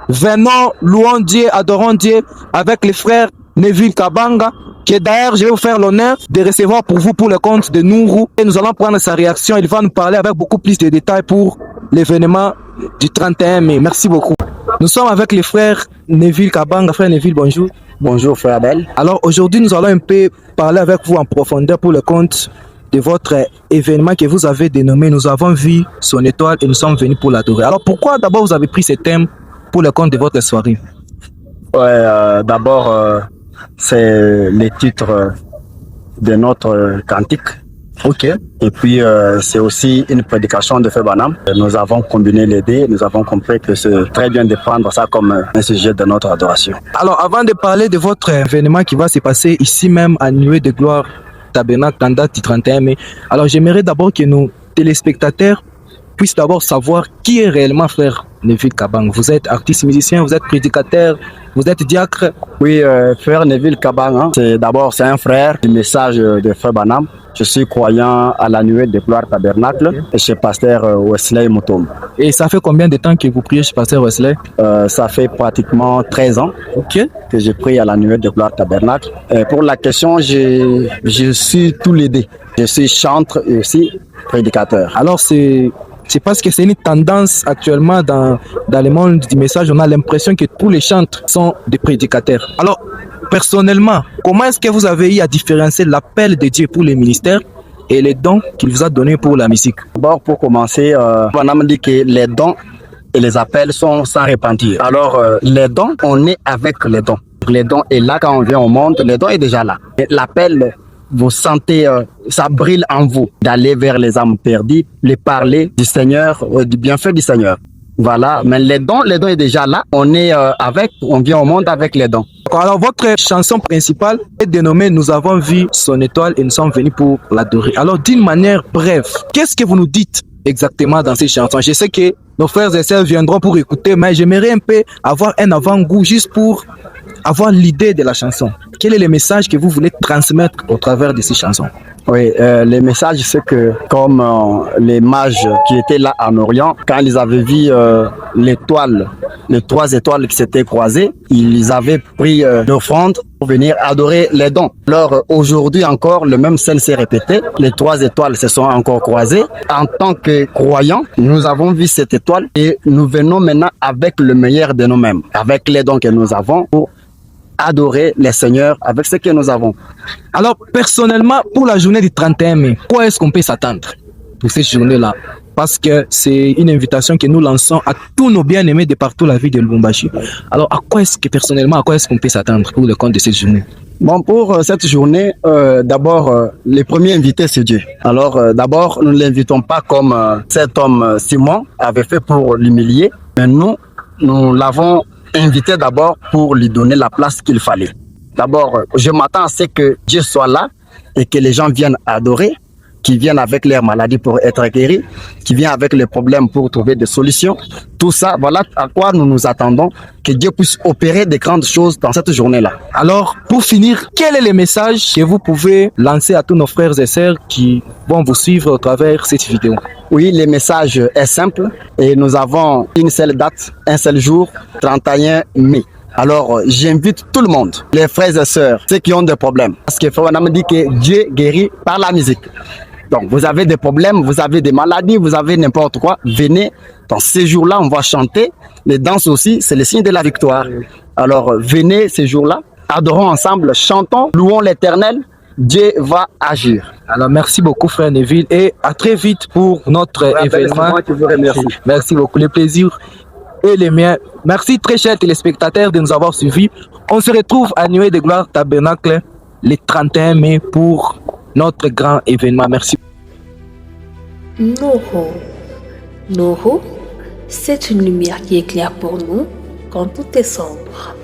Venons, louons Dieu, adorons Dieu avec les frères Neville Kabanga, que d'ailleurs je vais vous faire l'honneur de recevoir pour vous pour le compte de Nourou. Et nous allons prendre sa réaction. Il va nous parler avec beaucoup plus de détails pour l'événement du 31 mai. Merci beaucoup. Nous sommes avec les frères Neville Kabanga. Frère Neville, bonjour. Bonjour frère Abel. Alors aujourd'hui, nous allons un peu parler avec vous en profondeur pour le compte de votre événement que vous avez dénommé. Nous avons vu son étoile et nous sommes venus pour l'adorer. Alors pourquoi d'abord vous avez pris ce thème pour le compte de votre soirée? D'abord, c'est les titres de notre cantique. Ok. Et puis, c'est aussi une prédication de Frère Branham. Nous avons combiné les deux. Nous avons compris que c'est très bien de prendre ça comme un sujet de notre adoration. Alors, avant de parler de votre événement qui va se passer ici même à Nuée de Gloire Tabernacle en date du 31 mai, alors j'aimerais d'abord que nos téléspectateurs puissent d'abord savoir qui est réellement frère Neville Kabanga. Vous êtes artiste musicien, vous êtes prédicateur, vous êtes diacre. Oui, frère Neville Kabanga, c'est un frère du message de Frère Branham. Je suis croyant à la Nuée de Gloire Tabernacle et chez pasteur Wesley Mutombo. Et ça fait combien de temps que vous priez chez pasteur Wesley? Ça fait pratiquement 13 ans que je prie à la Nuée de Gloire Tabernacle. Pour la question, je suis tous les deux. Je suis chantre et aussi prédicateur. Alors c'est parce que c'est une tendance actuellement dans le monde du message. On a l'impression que tous les chantres sont des prédicateurs. Alors, personnellement, comment est-ce que vous avez eu à différencier l'appel de Dieu pour les ministères et les dons qu'il vous a donnés pour la musique? D'abord, pour commencer, on a dit que les dons et les appels sont sans repentir. Alors, les dons, on est avec les dons. Les dons est là quand on vient au monde, les dons est déjà là. L'appel, vous sentez, ça brille en vous d'aller vers les âmes perdues, les parler du Seigneur, du bienfait du Seigneur. Voilà, mais les dons est déjà là. On est on vient au monde avec les dons. Alors, votre chanson principale est dénommée Nous avons vu son étoile et nous sommes venus pour l'adorer. Alors, d'une manière brève, qu'est-ce que vous nous dites exactement dans ces chansons? Je sais que nos frères et sœurs viendront pour écouter, mais j'aimerais un peu avoir un avant-goût juste pour avoir l'idée de la chanson. Quel est le message que vous voulez transmettre au travers de ces chansons? Oui, le message, c'est que comme les mages qui étaient là en Orient, quand ils avaient vu l'étoile, les 3 étoiles qui s'étaient croisées, ils avaient pris l'offrande pour venir adorer les dons. Alors aujourd'hui encore, le même scène s'est répété. Les 3 étoiles se sont encore croisées. En tant que croyants, nous avons vu cette étoile et nous venons maintenant avec le meilleur de nous-mêmes, avec les dons que nous avons pour adorer les seigneurs avec ce que nous avons. Alors, personnellement, pour la journée du 31 mai, quoi est-ce qu'on peut s'attendre pour cette journée-là? Parce que c'est une invitation que nous lançons à tous nos bien-aimés de partout la ville de Lubumbashi. Alors, à quoi est-ce qu'on peut s'attendre pour le compte de cette journée? Bon, pour cette journée, d'abord, les premiers invités, c'est Dieu. Alors, d'abord, nous ne l'invitons pas comme cet homme Simon avait fait pour l'humilier, mais nous l'avons invité d'abord pour lui donner la place qu'il fallait. D'abord, je m'attends à ce que Dieu soit là et que les gens viennent adorer, qui viennent avec leurs maladies pour être guéris, qui viennent avec les problèmes pour trouver des solutions. Tout ça, voilà à quoi nous nous attendons, que Dieu puisse opérer des grandes choses dans cette journée-là. Alors, pour finir, quel est le message que vous pouvez lancer à tous nos frères et sœurs qui vont vous suivre au travers cette vidéo? Oui, le message est simple et nous avons une seule date, un seul jour, 31 mai. Alors, j'invite tout le monde, les frères et sœurs, ceux qui ont des problèmes. Parce que Frère Branham dit que Dieu guérit par la musique. Donc, vous avez des problèmes, vous avez des maladies, vous avez n'importe quoi, venez. Dans ces jours-là, on va chanter. Les danses aussi, c'est le signe de la victoire. Alors, venez ces jours-là, adorons ensemble, chantons, louons l'Éternel. Dieu va agir. Alors, merci beaucoup, frère Neville, et à très vite pour notre événement. Moi qui vous remercie. Merci beaucoup, le plaisir et les miens. Merci, très chers téléspectateurs, de nous avoir suivis. On se retrouve à Nuée de Gloire Tabernacle le 31 mai pour notre grand événement. Merci. Noho, c'est une lumière qui éclaire pour nous quand tout est sombre.